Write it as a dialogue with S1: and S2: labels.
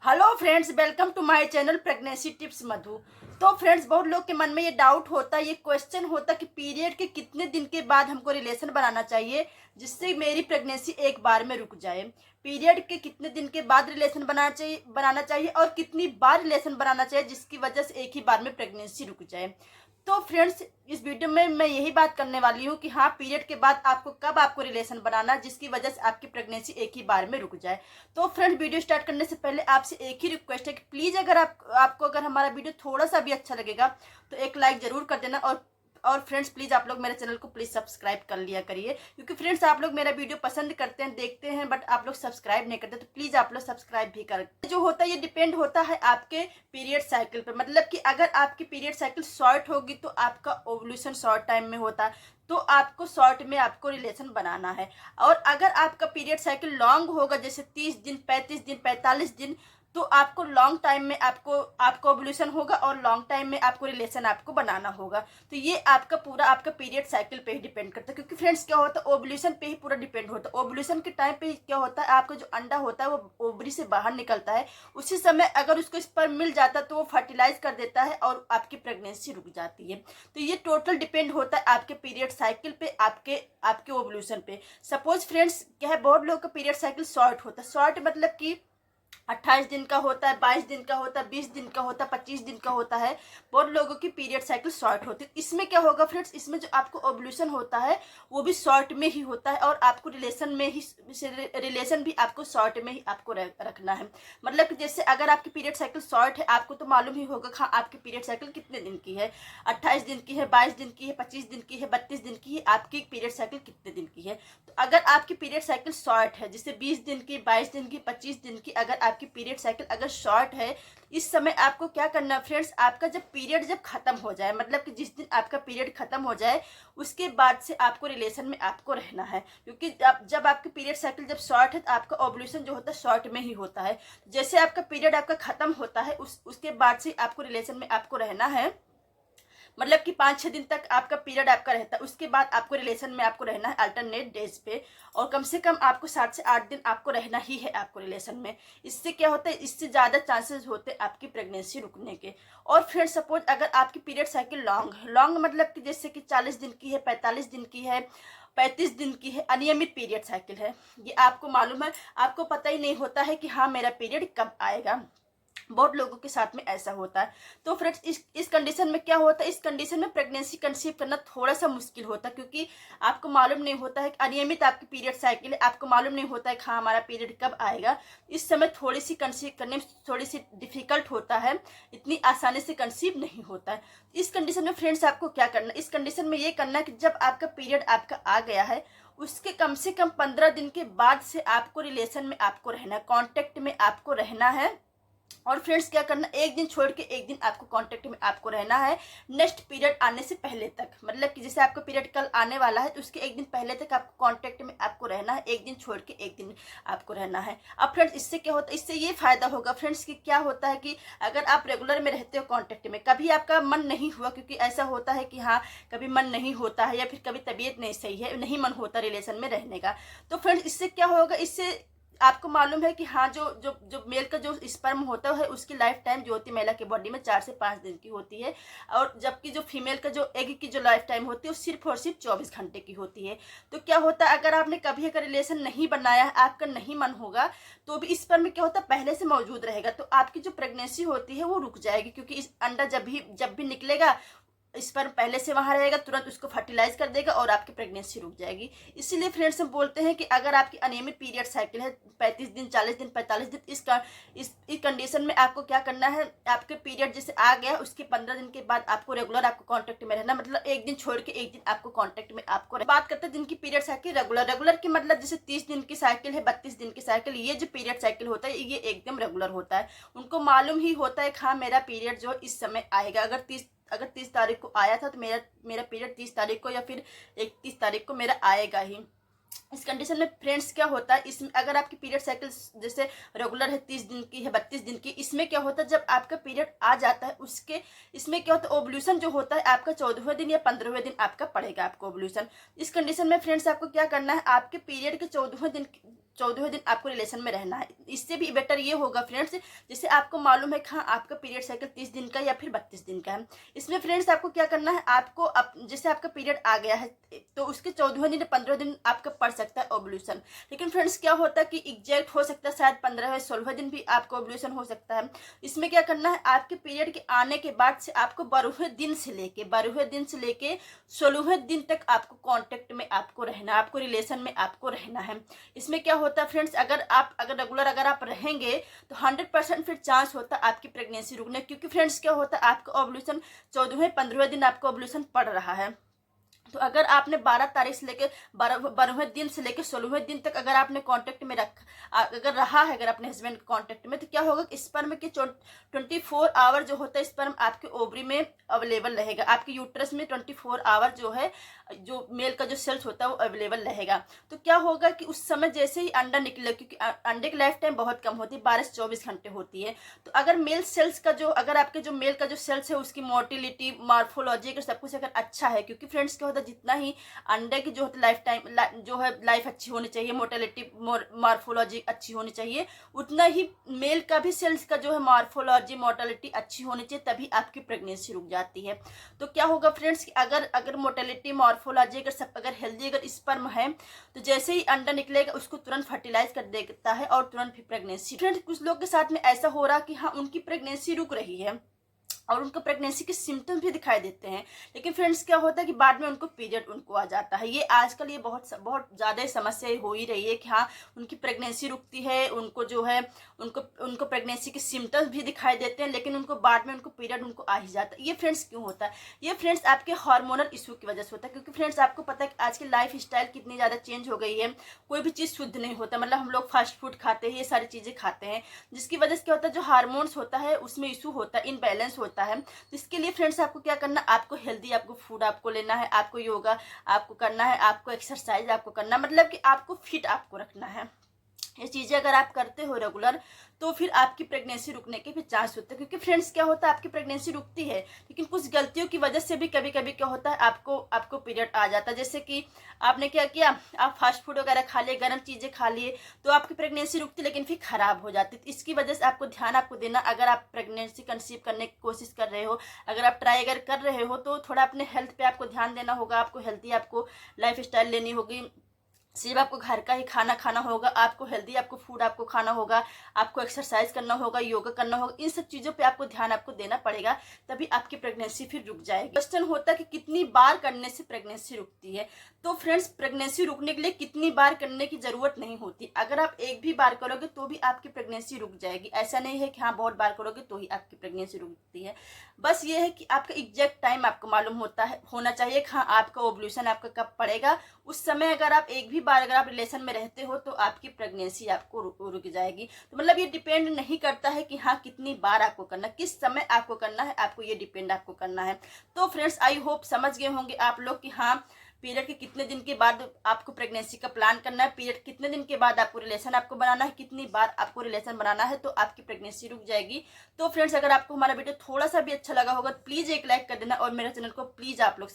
S1: Hello friends, welcome to my channel pregnancy tips Madhu. तो friends, बहुत लोग के मन में ये डाउट होता है, ये क्वेश्चन होता है कि पीरियड के कितने दिन के बाद हमको रिलेशन बनाना चाहिए जिससे मेरी प्रेगनेंसी एक बार में रुक जाए। पीरियड के कितने दिन के बाद रिलेशन बनाना चाहिए और कितनी बार रिलेशन बनाना चाहिए जिसकी वजह से एक ही बार में प्रेगनेंसी रुक जाए। तो फ्रेंड्स, इस वीडियो में मैं यही बात करने वाली हूँ कि हाँ, पीरियड के बाद आपको रिलेशन बनाना जिसकी वजह से आपकी प्रेगनेंसी एक ही बार में रुक जाए। तो फ्रेंड, वीडियो स्टार्ट करने से पहले आपसे एक ही रिक्वेस्ट है कि प्लीज़ अगर आपको अगर हमारा वीडियो थोड़ा सा भी अच्छा लगेगा तो एक लाइक ज़रूर कर देना। और फ्रेंड्स, प्लीज़ आप लोग मेरे चैनल को प्लीज़ सब्सक्राइब कर लिया करिए, क्योंकि फ्रेंड्स आप लोग मेरा वीडियो पसंद करते हैं, देखते हैं, बट आप लोग सब्सक्राइब नहीं करते। तो प्लीज़ आप लोग सब्सक्राइब भी करें। जो होता है ये डिपेंड होता है आपके पीरियड साइकिल पर। मतलब कि अगर आपकी पीरियड साइकिल शॉर्ट होगी तो आपका ओवुलेशन शॉर्ट टाइम में होता है, तो आपको शॉर्ट में आपको रिलेशन बनाना है। और अगर आपका पीरियड साइकिल लॉन्ग होगा, जैसे 30 दिन, 35 दिन, 45 दिन, तो आपको लॉन्ग टाइम में आपको ओवुलेशन होगा और लॉन्ग टाइम में आपको रिलेशन आपको बनाना होगा। तो ये आपका पीरियड साइकिल पे ही डिपेंड करता है, क्योंकि फ्रेंड्स क्या होता है, ओवुलेशन पे ही पूरा डिपेंड होता है। ओवुलेशन के टाइम पे क्या होता है, आपका जो अंडा होता है वो ओवरी से बाहर निकलता है। उसी समय अगर उसको स्पर्म मिल जाता है तो वो फर्टिलाइज कर देता है और आपकी प्रेगनेंसी रुक जाती है। तो ये टोटल डिपेंड होता है आपके पीरियड साइकिल पे, आपके आपके ओवुलेशन पे। सपोज फ्रेंड्स क्या है, बहुत लोगों का पीरियड साइकिल शॉर्ट होता है। शॉर्ट मतलब कि 28 दिन का होता है, 22 दिन का होता है, 20 दिन का होता है, 25 दिन का होता है। बहुत लोगों की पीरियड साइकिल शॉर्ट होती है। इसमें क्या होगा फ्रेंड्स, इसमें जो आपको ओवुलेशन होता है वो भी शॉर्ट में ही होता है और आपको रिलेशन भी आपको शॉर्ट में ही आपको रखना है। मतलब कि जैसे अगर आपकी पीरियड साइकिल शॉर्ट है, आपको तो मालूम ही होगा हाँ आपकी पीरियड साइकिल कितने दिन की है। 28 दिन की है, 22 दिन की है, 25 दिन की है, 32 दिन की है, आपकी पीरियड साइकिल कितने दिन की है। तो अगर आपकी पीरियड साइकिल शॉर्ट है, जैसे 20 दिन की, 22 दिन की, 25 दिन की, अगर आपकी पीरियड साइकिल अगर शॉर्ट है, इस समय आपको क्या करना है फ्रेंड्स, आपका जब पीरियड जब खत्म हो जाए, मतलब कि जिस दिन आपका पीरियड खत्म हो जाए उसके बाद से आपको रिलेशन में आपको रहना है। क्योंकि जब आपकी पीरियड साइकिल जब शॉर्ट है तो आपका ओवुलेशन जो होता है शॉर्ट में ही होता है। जैसे आपका पीरियड आपका खत्म होता है उसके बाद से आपको रिलेशन में आपको रहना है। मतलब कि 5-6 दिन तक आपका पीरियड आपका रहता है, उसके बाद आपको रिलेशन में आपको रहना है अल्टरनेट डेज पे। और कम से कम आपको 7 से 8 दिन आपको रहना ही है आपको रिलेशन में। इससे क्या होता है, इससे ज़्यादा चांसेस होते हैं आपकी प्रेगनेंसी रुकने के। और फिर सपोज अगर आपकी पीरियड साइकिल लॉन्ग है, लॉन्ग मतलब कि जैसे कि 40 दिन की है, 45 दिन की है, 35 दिन की है, अनियमित पीरियड साइकिल है, ये आपको मालूम है, आपको पता ही नहीं होता है कि हाँ मेरा पीरियड कब आएगा। बहुत लोगों के साथ में ऐसा होता है। तो फ्रेंड्स, इस कंडीशन में क्या होता है, इस कंडीशन में प्रेगनेंसी कंसीव करना थोड़ा सा मुश्किल होता है, क्योंकि आपको मालूम नहीं होता है कि अनियमित आपकी पीरियड साइकिल है, आपको मालूम नहीं होता है कि हाँ हमारा पीरियड कब आएगा। इस समय थोड़ी सी कंसीव करने में थोड़ी सी डिफिकल्ट होता है, इतनी आसानी से कंसीव नहीं होता है। इस कंडीशन में फ्रेंड्स आपको क्या करना है, इस कंडीशन में ये करना है कि जब आपका पीरियड आपका आ गया है उसके कम से कम 15 दिन के बाद से आपको रिलेशन में आपको रहना है, कॉन्टेक्ट में आपको रहना है। और फ्रेंड्स क्या करना, एक दिन छोड़ के एक दिन आपको कांटेक्ट में आपको रहना है नेक्स्ट पीरियड आने से पहले तक। मतलब कि जैसे आपका पीरियड कल आने वाला है तो उसके एक दिन पहले तक आपको कांटेक्ट में आपको रहना है, एक दिन छोड़ के एक दिन आपको रहना है। अब फ्रेंड्स इससे क्या होता है, इससे ये फायदा होगा फ्रेंड्स कि क्या होता है कि अगर आप रेगुलर में रहते हो कांटेक्ट में, कभी आपका मन नहीं हुआ, क्योंकि ऐसा होता है कि हाँ कभी मन नहीं होता है या फिर कभी तबीयत नहीं सही है, नहीं मन होता रिलेशन में रहने का, तो फ्रेंड्स इससे क्या होगा, इससे आपको मालूम है कि हाँ जो जो जो मेल का जो स्पर्म होता है उसकी लाइफ टाइम जो होती है महिला की बॉडी में 4 से 5 दिन की होती है। और जबकि जो फीमेल का जो एग की जो लाइफ टाइम होती है वो सिर्फ और सिर्फ 24 घंटे की होती है। तो क्या होता है, अगर आपने कभी अगर रिलेशन नहीं बनाया है, आपका नहीं मन होगा, तो भी स्पर्म में क्या होता है पहले से मौजूद रहेगा, तो आपकी जो प्रेगनेंसी होती है वो रुक जाएगी, क्योंकि इस अंडा जब भी निकलेगा स्पर्म पहले से वहां रहेगा, तुरंत उसको फर्टिलाइज कर देगा और आपकी प्रेगनेंसी रुक जाएगी। इसीलिए फ्रेंड्स हम बोलते हैं कि अगर आपकी अनियमित पीरियड साइकिल है 35 दिन, 40 दिन, 45 दिन, इस कंडीशन में आपको क्या करना है, आपके पीरियड जैसे आ गया उसके 15 दिन के बाद आपको रेगुलर आपको कांटेक्ट में रहना, मतलब एक दिन छोड़ के एक दिन आपको कांटेक्ट में आपको बात करते हैं जिनकी पीरियड साइकिल रेगुलर की मतलब जैसे 30 दिन की साइकिल है, 32 दिन की साइकिल, ये जो पीरियड साइकिल होता है ये एकदम रेगुलर होता है। उनको मालूम ही होता है हाँ मेरा पीरियड जो इस समय आएगा। अगर 30 तारीख को आया था तो मेरा मेरा पीरियड 30 तारीख को या फिर 31 तारीख को मेरा आएगा ही। इस कंडीशन में फ्रेंड्स क्या होता है, इसमें अगर आपकी पीरियड साइकिल जैसे रेगुलर है 30 दिन की है, 32 दिन की, इसमें क्या होता है जब आपका पीरियड आ जाता है उसके इसमें क्या होता है ओवुलेशन जो होता है आपका 14वें दिन या 15वें दिन आपका पड़ेगा आपको ओवुलेशन। इस कंडीशन में फ्रेंड्स आपको क्या करना है, आपके पीरियड के 14वें दिन आपको रिलेशन में रहना है। इससे भी बेटर ये होगा फ्रेंड्स, जैसे आपको मालूम है कि हाँ आपका पीरियड साइकिल 30 दिन का या फिर 32 दिन का है। इसमें फ्रेंड्स आपको क्या करना है, आपको जैसे आपका पीरियड आ गया है तो उसके 14वें दिन 15वें दिन आपका पड़ सकता है ओवुलेशन। लेकिन फ्रेंड्स क्या होता है कि एग्जैक्ट हो सकता है शायद 15वें 16वें दिन भी आपको ओवुलेशन हो सकता है। इसमें क्या करना है, आपके पीरियड के आने के बाद से आपको 12वें दिन से लेके 16वें दिन तक आपको कांटेक्ट में आपको रहना है, आपको रिलेशन में आपको रहना है। इसमें क्या होता है फ्रेंड्स, अगर रेगुलर अगर आप रहेंगे तो 100% फिर चांस होता है आपकी प्रेगनेंसी रुकने, क्योंकि फ्रेंड्स क्या होता है आपका ओवुलेशन 14वें 15वें दिन आपका ओवुलेशन पड़ रहा है। तो अगर आपने 12 तारीख से लेकर 12वें दिन से लेकर 16वें दिन तक अगर आपने कांटेक्ट में अगर रहा है अगर अपने हस्बैंड के कांटेक्ट में, तो क्या होगा कि स्पर्म के 24 आवर जो होता है स्पर्म आपके ओवरी में अवेलेबल रहेगा, आपके यूट्रस में 24 आवर जो है जो मेल का जो सेल्स होता है वो अवेलेबल रहेगा। तो क्या होगा कि उस समय जैसे ही अंडा निकले, क्योंकि अंडे की लाइफ टाइम बहुत कम होती है, 12 से 24 घंटे होती है, तो अगर मेल सेल्स का जो अगर आपके जो मेल का जो सेल्स है उसकी मोटिलिटी मॉर्फोलॉजी का सब कुछ अगर अच्छा है, क्योंकि फ्रेंड्स क्या होता है जितना ही अंडे की जो होता लाइफ टाइम जो है लाइफ अच्छी होनी चाहिए, मोटिलिटी मॉर्फोलॉजी अच्छी होनी चाहिए, उतना ही मेल का भी सेल्स का जो है मॉर्फोलॉजी मोटिलिटी अच्छी होनी चाहिए, तभी आपकी प्रेगनेंसी रुक जाती है। तो क्या होगा फ्रेंड्स कि अगर मोटिलिटी मॉर्फोलॉजी अगर हेल्दी अगर स्पर्म है तो जैसे ही अंडा निकलेगा उसको तुरंत फर्टिलाइज कर देता है और तुरंत फिर प्रेगनेंसी। फ्रेंड्स कुछ लोग के साथ में ऐसा हो रहा कि हाँ उनकी प्रेगनेंसी रुक रही है और उनको प्रेगनेंसी के सिम्टम्स भी दिखाई देते हैं, लेकिन फ्रेंड्स क्या होता है कि बाद में उनको पीरियड उनको आ जाता है। ये आजकल ये बहुत ज़्यादा समस्या हो ही रही है कि हाँ उनकी प्रेगनेंसी रुकती है, उनको जो है उनको प्रेगनेंसी के सिम्टम्स भी दिखाई देते हैं, लेकिन उनको बाद में उनको पीरियड उनको आ ही जाता है। ये फ्रेंड्स क्यों होता है, ये फ्रेंड्स आपके हार्मोनल इशू की वजह से होता है, क्योंकि फ्रेंड्स आपको पता है कि आज की लाइफ स्टाइल कितनी ज़्यादा चेंज हो गई है, कोई भी चीज़ शुद्ध नहीं होता, मतलब हम लोग फास्ट फूड खाते हैं, ये सारी चीज़ें खाते हैं, जिसकी वजह से क्या होता है जो हार्मोन्स होता है उसमें इशू होता है, इनबैलेंस होता है। तो इसके लिए फ्रेंड्स आपको क्या करना, आपको हेल्दी आपको फूड आपको लेना है, आपको योगा आपको करना है, आपको एक्सरसाइज आपको करना, मतलब कि आपको फिट आपको रखना है। ये चीज़ें अगर आप करते हो रेगुलर तो फिर आपकी प्रेगनेंसी रुकने के भी चांस होते हैं, क्योंकि फ्रेंड्स क्या होता है आपकी प्रेगनेंसी रुकती है लेकिन कुछ गलतियों की वजह से भी कभी कभी क्या होता है आपको पीरियड आ जाता है। जैसे कि आपने क्या किया, आप फास्ट फूड वगैरह खा लिए, गर्म चीज़ें खा लिए, तो आपकी प्रेगनेंसी रुकती लेकिन फिर खराब हो जाती। तो इसकी वजह से आपको ध्यान आपको देना, अगर आप प्रेगनेंसी कंसीव करने की कोशिश कर रहे हो, अगर आप ट्राई अगर कर रहे हो तो थोड़ा अपने हेल्थ पे आपको ध्यान देना होगा, आपको हेल्दी आपको लाइफ स्टाइल लेनी होगी, सिर्फ आपको घर का ही खाना खाना होगा, आपको हेल्दी आपको फूड आपको खाना होगा, आपको एक्सरसाइज करना होगा, योगा करना होगा, इन सब चीज़ों पे आपको ध्यान आपको देना पड़ेगा, तभी आपकी प्रेगनेंसी फिर रुक जाएगी। क्वेश्चन होता है कि कितनी बार करने से प्रेगनेंसी रुकती है, तो फ्रेंड्स प्रेगनेंसी रुकने के लिए कितनी बार करने की ज़रूरत नहीं होती, अगर आप एक भी बार करोगे तो भी आपकी प्रेगनेंसी रुक जाएगी। ऐसा नहीं है कि हाँ बहुत बार करोगे तो ही आपकी प्रेगनेंसी रुकती है, बस ये है कि आपका एग्जैक्ट टाइम आपको मालूम होना चाहिए कि हाँ आपका ओवुलेशन आपका कब पड़ेगा, उस समय अगर आप एक भी बार अगर आप रिलेशन में रहते हो तो आपकी प्रेगनेंसी आपको रुक जाएगी। तो मतलब ये डिपेंड नहीं करता है कि हाँ कितनी बार आपको करना, किस समय आपको करना है, आपको ये डिपेंड आपको करना है। तो फ्रेंड्स आई होप समझ गए होंगे आप लोग कि हाँ पीरियड के कितने दिन के बाद आपको प्रेगनेंसी का प्लान करना है, पीरियड कितने दिन के बाद आपको रिलेशन आपको बनाना है, कितनी बार आपको रिलेशन बनाना है, तो आपकी प्रेगनेंसी रुक जाएगी। तो फ्रेंड्स अगर आपको हमारा वीडियो थोड़ा सा भी अच्छा लगा होगा तो प्लीज़ एक लाइक कर देना और मेरे चैनल को प्लीज़ आप लोग